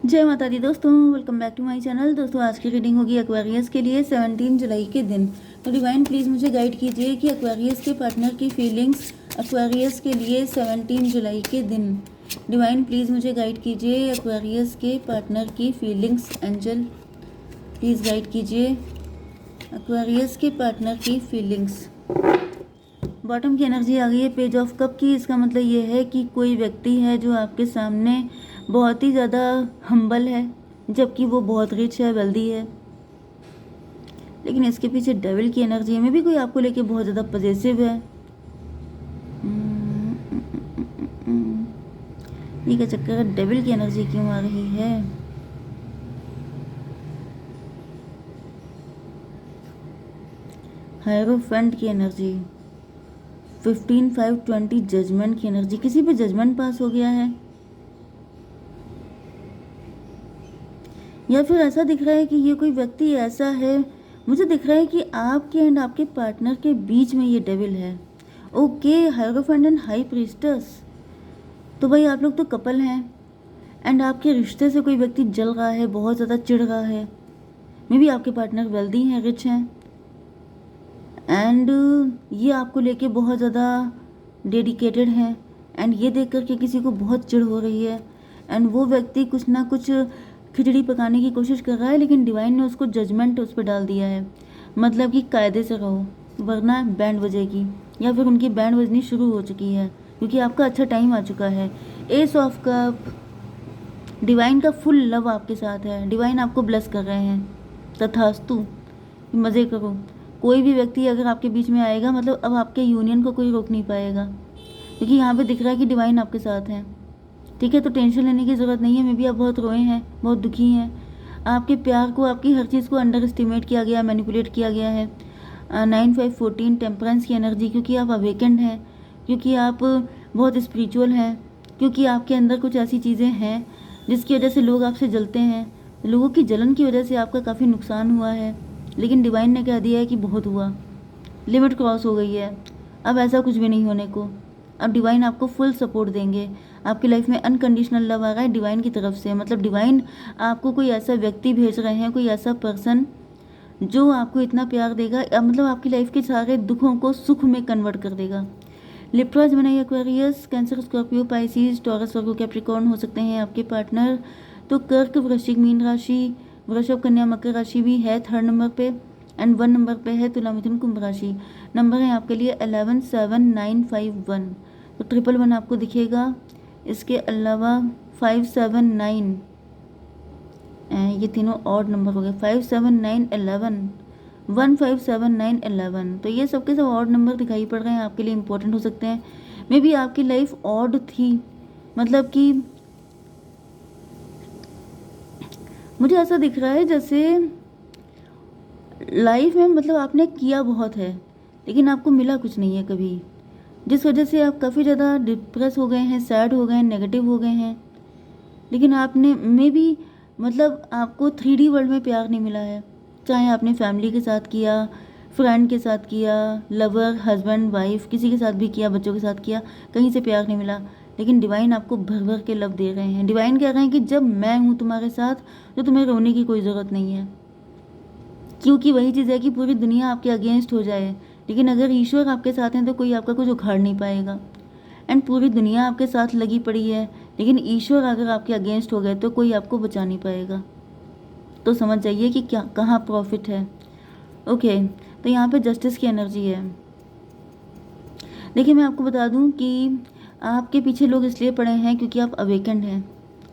जय माता दी दोस्तों, welcome back to my channel. दोस्तों आज की रीडिंग होगी एक्वेरियस के लिए 17 जुलाई के दिन। तो डिवाइन प्लीज़ मुझे गाइड कीजिए कि एक्वेरियस के पार्टनर की फीलिंग्स एक्वेरियस के लिए 17 जुलाई के दिन। डिवाइन प्लीज़ मुझे गाइड कीजिए एक्वेरियस के पार्टनर की फीलिंग्स। एंजल प्लीज़ गाइड कीजिए एक्वेरियस के पार्टनर की फीलिंग्स। बॉटम की एनर्जी आ गई है पेज ऑफ कप की। इसका मतलब ये है कि कोई व्यक्ति है जो आपके सामने बहुत ही ज़्यादा हम्बल है, जबकि वो बहुत रिच है, वेल्दी है। लेकिन इसके पीछे डेविल की एनर्जी में भी कोई आपको लेके बहुत ज़्यादा पॉजिटिव है। ये क्या चक्कर है, डेविल की एनर्जी क्यों आ रही है? हायरोफेंट की एनर्जी, 15/5/20 जजमेंट की एनर्जी। किसी पे जजमेंट पास हो गया है, या फिर ऐसा दिख रहा है कि ये कोई व्यक्ति ऐसा है, मुझे दिख रहा है कि आपके एंड आपके पार्टनर के बीच में ये डेविल है। Okay, hierophant and high प्रीस्टस। तो भाई आप लोग तो कपल हैं एंड आपके रिश्ते से कोई व्यक्ति जल रहा है, बहुत ज़्यादा चिढ़ रहा है। मे बी आपके पार्टनर वेल्दी हैं, रिच हैं, एंड ये आपको लेके बहुत ज़्यादा डेडिकेटेड हैं। एंड ये देख कर के किसी को बहुत चिढ़ हो रही है, एंड वो व्यक्ति कुछ ना कुछ खिचड़ी पकाने की कोशिश कर रहा है, लेकिन डिवाइन ने उसको जजमेंट उस पर डाल दिया है। मतलब कि कायदे से रहो वरना बैंड बजेगी, या फिर उनकी बैंड बजनी शुरू हो चुकी है, क्योंकि आपका अच्छा टाइम आ चुका है। एस ऑफ कप, डिवाइन का फुल लव आपके साथ है। डिवाइन आपको ब्लेस कर रहे हैं, तथास्तु, मज़े करो। कोई भी व्यक्ति अगर आपके बीच में आएगा, मतलब अब आपके यूनियन को कोई रोक नहीं पाएगा, क्योंकि यहाँ पे दिख रहा है कि डिवाइन आपके साथ है। ठीक है, तो टेंशन लेने की ज़रूरत नहीं है। मे बी आप बहुत रोए हैं, बहुत दुखी हैं, आपके प्यार को, आपकी हर चीज़ को अंडर एस्टिमेट किया गया, मैनिपुलेट किया गया है। 9/5/14 टेम्परेंस की एनर्जी, क्योंकि आप अवेकेंड हैं, क्योंकि आप बहुत स्पिरिचुअल हैं, क्योंकि आपके अंदर कुछ ऐसी चीज़ें हैं जिसकी वजह से लोग आपसे जलते हैं। लोगों की जलन की वजह से आपका काफ़ी नुकसान हुआ है, लेकिन डिवाइन ने कह दिया है कि बहुत हुआ, लिमिट क्रॉस हो गई है, अब ऐसा कुछ भी नहीं होने को। अब डिवाइन आपको फुल सपोर्ट देंगे। आपकी लाइफ में अनकंडीशनल लव आ रहा है डिवाइन की तरफ से। मतलब डिवाइन आपको कोई ऐसा व्यक्ति भेज रहे हैं, कोई ऐसा पर्सन जो आपको इतना प्यार देगा, मतलब आपकी लाइफ के सारे दुखों को सुख में कन्वर्ट कर देगा। Libra, Gemini, Aquarius, Cancer, Scorpio, Pisces, Taurus, Virgo, Capricorn हो सकते हैं आपके पार्टनर। तो कर्क, वृश्चिक, मीन राशि, वृषभ, कन्या, मकर राशि भी है 3rd नंबर पे, एंड 1 नंबर पे है तुला, मिथुन, कुंभ राशि। नंबर है आपके लिए 11, 7, 9, 5, 1। तो 111 आपको दिखेगा। इसके अलावा 5, 7, 9, ये तीनों ऑड नंबर हो गए। 5, 7, 9, 11, 1, 5, 7, 9, 11। तो ये सबके सब ऑड नंबर दिखाई पड़ रहे हैं, आपके लिए इंपॉर्टेंट हो सकते हैं। मे बी आपकी लाइफ ऑड थी, मतलब कि मुझे ऐसा दिख रहा है जैसे लाइफ में, मतलब आपने किया बहुत है लेकिन आपको मिला कुछ नहीं है कभी, जिस वजह से आप काफ़ी ज़्यादा डिप्रेस हो गए हैं, सैड हो गए हैं, नेगेटिव हो गए हैं। लेकिन आपने मे बी, मतलब आपको 3D वर्ल्ड में प्यार नहीं मिला है, चाहे आपने फैमिली के साथ किया, फ्रेंड के साथ किया, लवर, हस्बैंड, वाइफ, किसी के साथ भी किया, बच्चों के साथ किया, कहीं से प्यार नहीं मिला। लेकिन डिवाइन आपको भर भर के लव दे रहे हैं। डिवाइन कह रहे हैं कि जब मैं हूँ तुम्हारे साथ तो तुम्हें रोने की कोई ज़रूरत नहीं है, क्योंकि वही चीज़ है कि पूरी दुनिया आपके अगेंस्ट हो जाए, लेकिन अगर ईश्वर आपके साथ हैं तो कोई आपका कुछ उखाड़ नहीं पाएगा। एंड पूरी दुनिया आपके साथ लगी पड़ी है, लेकिन ईश्वर अगर आपके अगेंस्ट हो गए तो कोई आपको बचा नहीं पाएगा। तो समझ जाइए कि क्या, कहाँ प्रॉफिट है। ओके, तो यहाँ पे जस्टिस की एनर्जी है। देखिए, मैं आपको बता दूँ कि आपके पीछे लोग इसलिए पड़े हैं क्योंकि आप अवेकेंड हैं,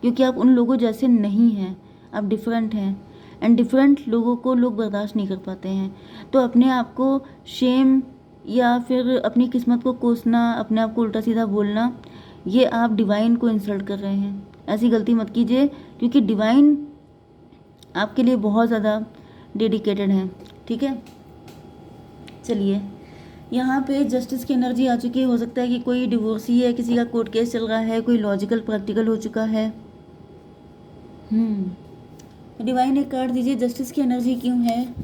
क्योंकि आप उन लोगों जैसे नहीं हैं, आप डिफरेंट हैं, एंड डिफरेंट लोगों को लोग बर्दाश्त नहीं कर पाते हैं। तो अपने आप को शेम या फिर अपनी किस्मत को कोसना, अपने आप को उल्टा सीधा बोलना, ये आप डिवाइन को इंसल्ट कर रहे हैं। ऐसी गलती मत कीजिए, क्योंकि डिवाइन आपके लिए बहुत ज़्यादा डेडिकेटेड हैं। ठीक है, चलिए, यहाँ पे जस्टिस की एनर्जी आ चुकी है। हो सकता है कि कोई डिवोर्सी है, किसी का कोर्ट केस चल रहा है, कोई लॉजिकल प्रैक्टिकल हो चुका है। डिवाइन एक कार्ड दीजिए, जस्टिस की एनर्जी क्यों है?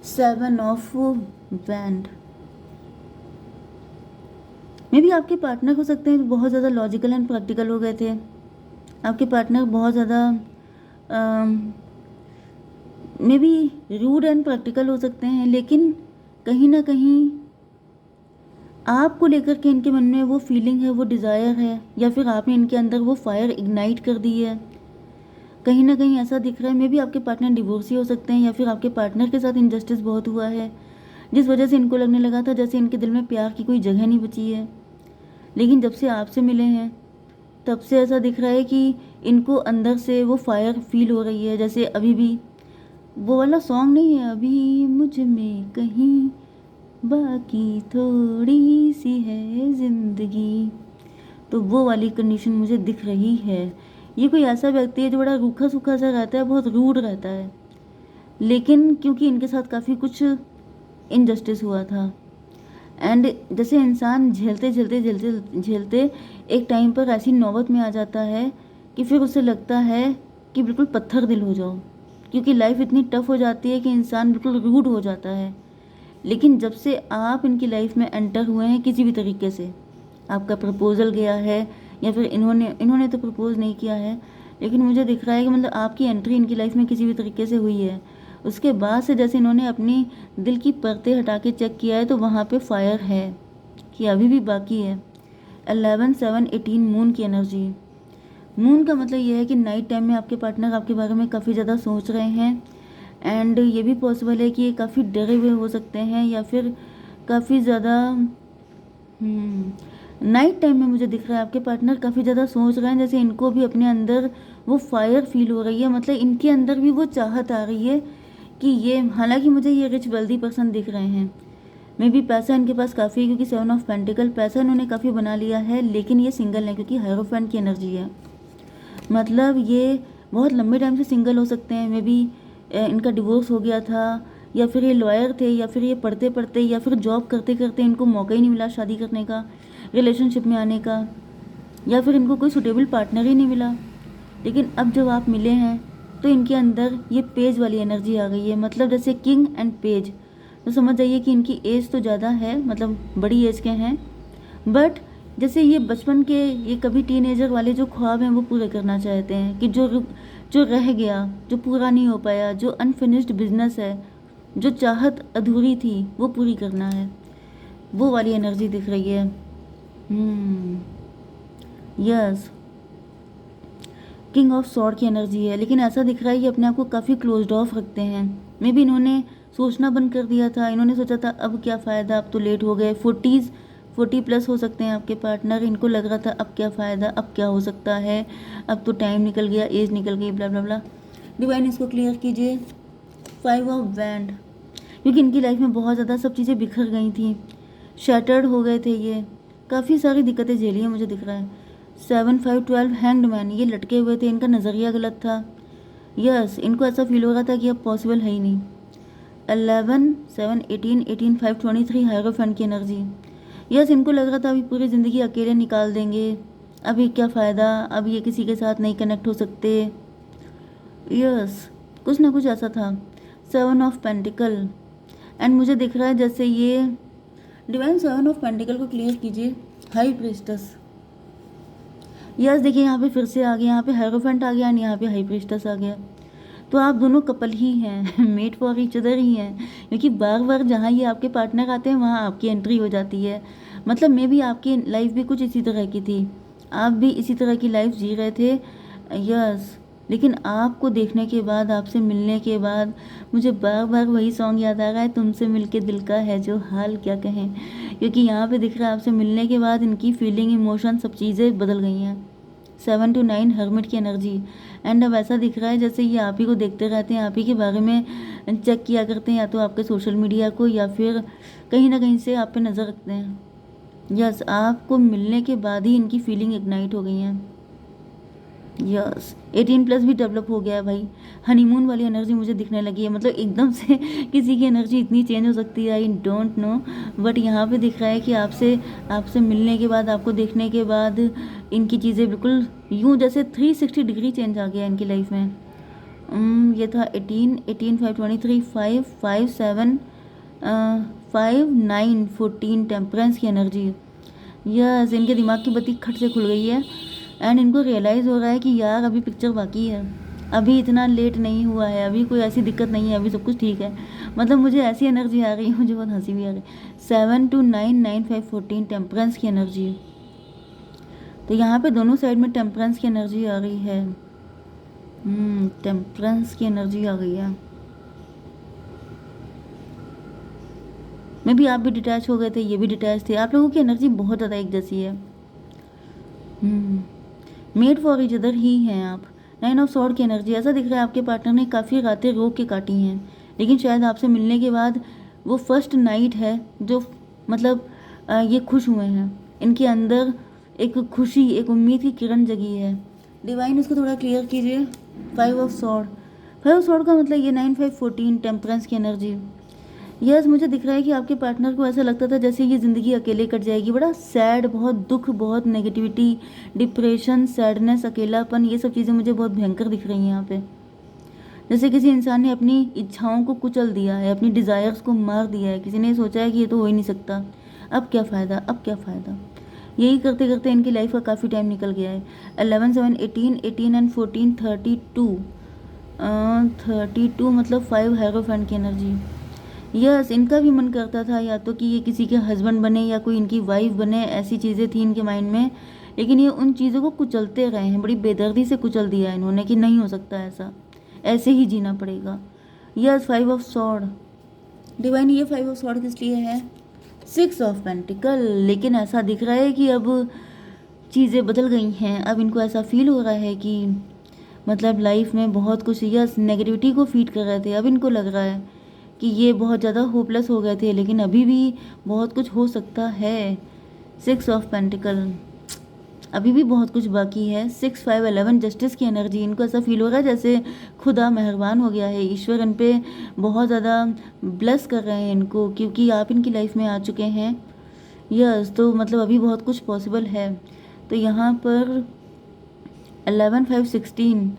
7 ऑफ बैंड, मे बी आपके पार्टनर हो सकते हैं बहुत ज़्यादा लॉजिकल एंड प्रैक्टिकल हो गए थे। आपके पार्टनर बहुत ज़्यादा may be rude and practical हो सकते हैं, लेकिन कहीं ना कहीं आपको लेकर के इनके मन में वो फीलिंग है, वो डिज़ायर है, या फिर आपने इनके अंदर वो फायर इग्नाइट कर दी है। कहीं ना कहीं ऐसा दिख रहा है। मे बी आपके पार्टनर डिवोर्सी हो सकते हैं, या फिर आपके पार्टनर के साथ इनजस्टिस बहुत हुआ है, जिस वजह से इनको लगने लगा था जैसे इनके दिल में प्यार की कोई जगह नहीं बची है। लेकिन जब से आपसे मिले हैं तब से ऐसा दिख रहा है कि इनको अंदर से वो फायर फील हो रही है। जैसे अभी भी वो वाला सॉन्ग नहीं है, अभी मुझ में कहीं बाकी थोड़ी सी है जिंदगी, तो वो वाली कंडीशन मुझे दिख रही है। ये कोई ऐसा व्यक्ति है जो बड़ा रूखा सूखा सा रहता है, बहुत रूड रहता है, लेकिन क्योंकि इनके साथ काफ़ी कुछ इनजस्टिस हुआ था, एंड जैसे इंसान झेलते झेलते झेलते झेलते एक टाइम पर ऐसी नौबत में आ जाता है कि फिर उसे लगता है कि बिल्कुल पत्थर दिल हो जाओ, क्योंकि लाइफ इतनी टफ हो जाती है कि इंसान बिल्कुल रूड हो जाता है। लेकिन जब से आप इनकी लाइफ में एंटर हुए हैं किसी भी तरीके से, आपका प्रपोजल गया है या फिर इन्होंने तो प्रपोज नहीं किया है, लेकिन मुझे दिख रहा है कि मतलब आपकी एंट्री इनकी लाइफ में किसी भी तरीके से हुई है, उसके बाद से जैसे इन्होंने अपनी दिल की परतें हटा के चेक किया है तो वहाँ पे फायर है कि अभी भी बाकी है। 11/7/18 मून की एनर्जी। मून का मतलब ये है कि नाइट टाइम में आपके पार्टनर आपके बारे में काफ़ी ज़्यादा सोच रहे हैं, एंड ये भी पॉसिबल है कि ये काफ़ी डरे हुए हो सकते हैं, या फिर काफ़ी ज़्यादा नाइट टाइम में मुझे दिख रहा है आपके पार्टनर काफ़ी ज़्यादा सोच रहे हैं, जैसे इनको भी अपने अंदर वो फायर फील हो रही है, मतलब इनके अंदर भी वो चाहत आ रही है कि ये, हालांकि मुझे ये रिच वेल्दी पर्सन दिख रहे हैं, मे भी पैसा इनके पास काफ़ी है क्योंकि 7 ऑफ पेंटिकल, पैसा इन्होंने काफ़ी बना लिया है, लेकिन ये सिंगल है क्योंकि हायरोफेंट की एनर्जी है। मतलब ये बहुत लंबे टाइम से सिंगल हो सकते हैं, मे बी इनका डिवोर्स हो गया था, या फिर ये लॉयर थे, या फिर ये पढ़ते पढ़ते या फिर जॉब करते करते इनको मौका ही नहीं मिला शादी करने का, रिलेशनशिप में आने का, या फिर इनको कोई सुटेबल पार्टनर ही नहीं मिला। लेकिन अब जब आप मिले हैं तो इनके अंदर ये पेज वाली एनर्जी आ गई है, मतलब जैसे किंग एंड पेज, तो समझ जाइए कि इनकी एज तो ज़्यादा है, मतलब बड़ी एज के हैं, बट जैसे ये बचपन के, ये कभी टीनेजर वाले जो ख्वाब हैं वो पूरे करना चाहते हैं कि जो रह गया, जो पूरा नहीं हो पाया, जो अनफिनिश्ड बिजनेस है, जो चाहत अधूरी थी वो पूरी करना है, वो वाली एनर्जी दिख रही है। यस, किंग ऑफ सॉर्ड की एनर्जी है, लेकिन ऐसा दिख रहा है कि अपने आप को काफ़ी क्लोज्ड ऑफ रखते हैं। मे बी इन्होंने सोचना बंद कर दिया था, इन्होंने सोचा था अब क्या फ़ायदा, अब तो लेट हो गए, 40 प्लस हो सकते हैं आपके पार्टनर, इनको लग रहा था अब क्या फ़ायदा, अब क्या हो सकता है, अब तो टाइम निकल गया, एज निकल गई, ब्ला ब्ला ब्ला। डिवाइन इसको क्लियर कीजिए। 5 ऑफ बैंड, क्योंकि इनकी लाइफ में बहुत ज़्यादा सब चीज़ें बिखर गई थी, शैटर्ड हो गए थे, ये काफ़ी सारी दिक्कतें झेली हैं मुझे दिख रहा है। 7/5/12 हैंग्ड मैन, ये लटके हुए थे, इनका नज़रिया गलत था। यस, इनको ऐसा फील हो रहा था कि अब पॉसिबल है ही नहीं। 11/7/18 18/5/23 हायरोफेंट की एनर्जी। यस, इनको लग रहा था अभी पूरी ज़िंदगी अकेले निकाल देंगे, अभी क्या फ़ायदा, अब ये किसी के साथ नहीं कनेक्ट हो सकते। यस, कुछ ना कुछ ऐसा था। 7 ऑफ पेंटिकल, एंड मुझे दिख रहा है जैसे ये डिवाइन 7 ऑफ पेंटिकल को क्लियर कीजिए। हाई प्रीस्टस। यस, देखिए यहाँ पे फिर से आ गया, यहाँ पे हायरोफेंट आ गया एंड यहाँ पे हाई प्रीस्टस आ गया, तो आप दोनों कपल ही हैं, मेट फॉर ईच अदर ही हैं, क्योंकि बार बार जहाँ ये आपके पार्टनर आते हैं वहाँ आपकी एंट्री हो जाती है। मतलब मे भी आपकी लाइफ भी कुछ इसी तरह की थी, आप भी इसी तरह की लाइफ जी रहे थे। यस, लेकिन आपको देखने के बाद, आपसे मिलने के बाद मुझे बार बार वही सॉन्ग याद आ रहा है, तुमसे मिलके दिल का है जो हाल क्या कहें, क्योंकि यहाँ पे दिख रहा है आपसे मिलने के बाद इनकी फीलिंग, इमोशन, सब चीज़ें बदल गई हैं। 7 to 9 हर्मिट की एनर्जी, एंड अब ऐसा दिख रहा है जैसे ये आप ही को देखते रहते हैं, आप ही के बारे में चेक किया करते हैं, या तो आपके सोशल मीडिया को, या फिर कहीं ना कहीं से आप पे नज़र रखते हैं। यस, आपको मिलने के बाद ही इनकी फीलिंग इग्नाइट हो गई हैं। यस, 18+ भी डेवलप हो गया है भाई, हनीमून वाली एनर्जी मुझे दिखने लगी है, मतलब एकदम से किसी की एनर्जी इतनी चेंज हो सकती है, आई डोंट नो, बट यहाँ पे दिख रहा है कि आपसे मिलने के बाद, आपको देखने के बाद इनकी चीज़ें बिल्कुल यूँ जैसे 360 डिग्री चेंज आ गया इनकी लाइफ में। ये था 18/5/23 5/5/7 5/9/14 टेम्परेंस की एनर्जी। यस, इनके दिमाग की बत्ती खट से खुल गई है एंड इनको रियलाइज़ हो रहा है कि यार अभी पिक्चर बाकी है, अभी इतना लेट नहीं हुआ है, अभी कोई ऐसी दिक्कत नहीं है, अभी सब कुछ ठीक है। मतलब मुझे ऐसी एनर्जी आ रही है, मुझे बहुत हंसी भी आ रही है। 7 to 9 9 5 14 टेम्परेंस की एनर्जी। तो यहाँ पे दोनों साइड में टेम्परेंस की एनर्जी आ रही है। टेम्परेंस की एनर्जी आ गई है। मे भी आप भी डिटैच हो गए थे, ये भी डिटैच थे, आप लोगों की एनर्जी बहुत ज़्यादा एक जैसी है। मेड फॉर ईच अदर ही हैं आप। 9 ऑफ सॉर्ड की एनर्जी, ऐसा दिख रहा है आपके पार्टनर ने काफ़ी रातें रो के काटी हैं, लेकिन शायद आपसे मिलने के बाद वो फर्स्ट नाइट है जो मतलब ये खुश हुए हैं, इनके अंदर एक खुशी, एक उम्मीद की किरण जगी है। डिवाइन उसको थोड़ा क्लियर कीजिए। 5 ऑफ सॉर्ड, 5 ऑफ सॉर्ड का मतलब ये 9 5 14 टेम्परेंस की एनर्जी। यस, मुझे दिख रहा है कि आपके पार्टनर को ऐसा लगता था जैसे ये ज़िंदगी अकेले कट जाएगी, बड़ा सैड, बहुत दुख, बहुत नेगेटिविटी, डिप्रेशन, सैडनेस, अकेलापन, ये सब चीज़ें मुझे बहुत भयंकर दिख रही हैं यहाँ पे। जैसे किसी इंसान ने अपनी इच्छाओं को कुचल दिया है, अपनी डिज़ायर्स को मार दिया है, किसी ने सोचा है कि ये तो हो ही नहीं सकता, अब क्या फ़ायदा, अब क्या फ़ायदा। यही करते करते इनकी लाइफ का काफ़ी टाइम निकल गया है। 11 7 18 18 एंड 14 32 32 मतलब 5 हेरोफेंट की एनर्जी। यस, इनका भी मन करता था या तो कि ये किसी के हस्बैंड बने या कोई इनकी वाइफ बने, ऐसी चीज़ें थी इनके माइंड में, लेकिन ये उन चीज़ों को कुचलते रहे हैं, बड़ी बेदर्दी से कुचल दिया इन्होंने कि नहीं हो सकता ऐसा, ऐसे ही जीना पड़ेगा। Yes, 5 of sword. डिवाइन, ये 5 ऑफ सॉर्ड किस लिए है? 6 ऑफ पेंटिकल। लेकिन ऐसा दिख रहा है कि अब चीज़ें बदल गई हैं, अब इनको ऐसा फील हो रहा है कि मतलब लाइफ में बहुत कुछ, यस, नेगेटिविटी को फीड कर रहे थे, अब इनको लग रहा है कि ये बहुत ज़्यादा होपलेस हो गए थे, लेकिन अभी भी बहुत कुछ हो सकता है। 6 ऑफ पेंटिकल, अभी भी बहुत कुछ बाकी है। 6 5 11 जस्टिस की एनर्जी, इनको ऐसा फील हो रहा है जैसे खुदा मेहरबान हो गया है, ईश्वर इन पे बहुत ज़्यादा ब्लेस कर रहे हैं इनको, क्योंकि आप इनकी लाइफ में आ चुके हैं। यस, तो मतलब अभी बहुत कुछ पॉसिबल है। तो यहाँ पर 11 5 16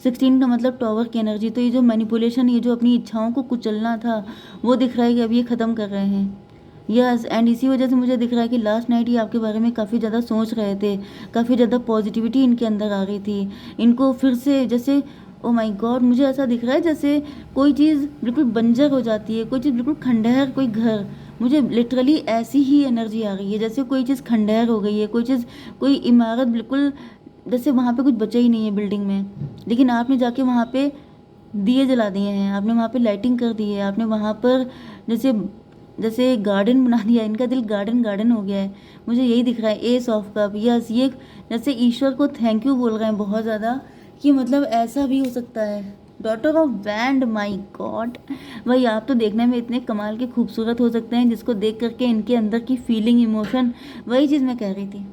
16 का मतलब टॉवर की एनर्जी। तो ये जो मैनिपुलेशन, ये जो अपनी इच्छाओं को कुचलना था, वो दिख रहा है कि अब ये ख़त्म कर रहे हैं। यस, एंड इसी वजह से मुझे दिख रहा है कि लास्ट नाइट ये आपके बारे में काफ़ी ज़्यादा सोच रहे थे, काफ़ी ज़्यादा पॉजिटिविटी इनके अंदर आ गई थी, इनको फिर से जैसे, ओ माय गॉड, मुझे ऐसा दिख रहा है जैसे कोई चीज़ बिल्कुल बंजर हो जाती है, कोई चीज़ बिल्कुल खंडहर, कोई घर, मुझे लिटरली ऐसी ही एनर्जी आ गई है जैसे कोई चीज़ खंडहर हो गई है, कोई चीज़, कोई इमारत बिल्कुल जैसे वहाँ पे कुछ बचा ही नहीं है बिल्डिंग में, लेकिन आपने जाके वहाँ पे दिए जला दिए हैं, आपने वहाँ पे लाइटिंग कर दी है, आपने वहाँ पर जैसे जैसे गार्डन बना दिया, इनका दिल गार्डन गार्डन हो गया है, मुझे यही दिख रहा है। एस ऑफ कप, यस, ये जैसे ईश्वर को थैंक यू बोल रहे हैं बहुत ज़्यादा कि मतलब ऐसा भी हो सकता है। Daughter of band, my God, भाई आप तो देखने में इतने कमाल के खूबसूरत हो सकते हैं, जिसको देख करके इनके अंदर की फीलिंग, इमोशन, वही चीज़ मैं कह रही थी।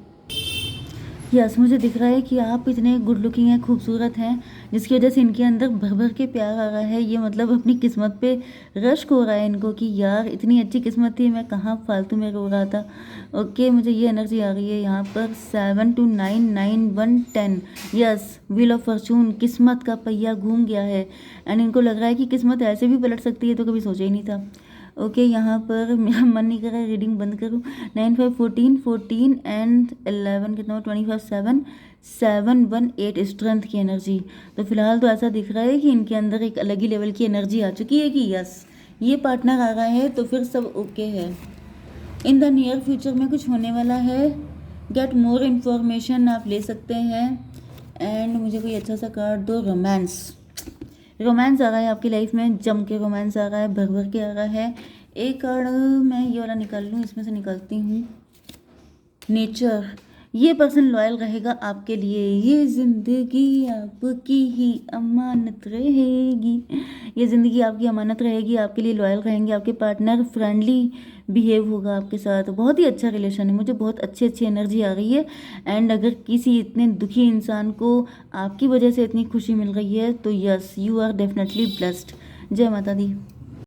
यस, मुझे दिख रहा है कि आप इतने गुड लुकिंग हैं, खूबसूरत हैं, जिसकी वजह से इनके अंदर भर भर के प्यार आ रहा है। ये मतलब अपनी किस्मत पे रश्क हो रहा है इनको कि यार इतनी अच्छी किस्मत थी, मैं कहाँ फालतू में रो रहा था। ओके, मुझे ये एनर्जी आ गई है यहाँ पर। 7 to 9 9 1 10। Yes, wheel of Fortune, किस्मत का पहिया घूम गया है एंड इनको लग रहा है कि किस्मत ऐसे भी पलट सकती है, तो कभी सोचा ही नहीं था। ओके, यहाँ पर मेरा मन नहीं कर रहा है, रीडिंग बंद करूँ। 9 5 14 14 एंड 11 कितना, 25 7 7 1 8 स्ट्रेंथ की एनर्जी। तो फिलहाल तो ऐसा दिख रहा है कि इनके अंदर एक अलग ही लेवल की एनर्जी आ चुकी है कि यस, ये पार्टनर आ रहा है तो फिर सब ओके है। इन द नियर फ्यूचर में कुछ होने वाला है। गेट मोर इन्फॉर्मेशन आप ले सकते हैं। एंड मुझे कोई अच्छा सा कार्ड दो। रोमांस, रोमांस आ रहा है आपकी लाइफ में, जम के रोमांस आ रहा है, भर भर के आ रहा है। एक कार्ड मैं ये वाला निकाल लूँ, इसमें से निकालती हूँ। नेचर, ये पर्सन लॉयल रहेगा आपके लिए, ये ज़िंदगी आपकी ही अमानत रहेगी, ये ज़िंदगी आपकी अमानत रहेगी, आपके लिए लॉयल रहेंगे आपके पार्टनर, फ्रेंडली बिहेव होगा आपके साथ, बहुत ही अच्छा रिलेशन है, मुझे बहुत अच्छी अच्छी एनर्जी आ रही है। एंड अगर किसी इतने दुखी इंसान को आपकी वजह से इतनी खुशी मिल रही है तो yes, you are definitely blessed. जय माता दी।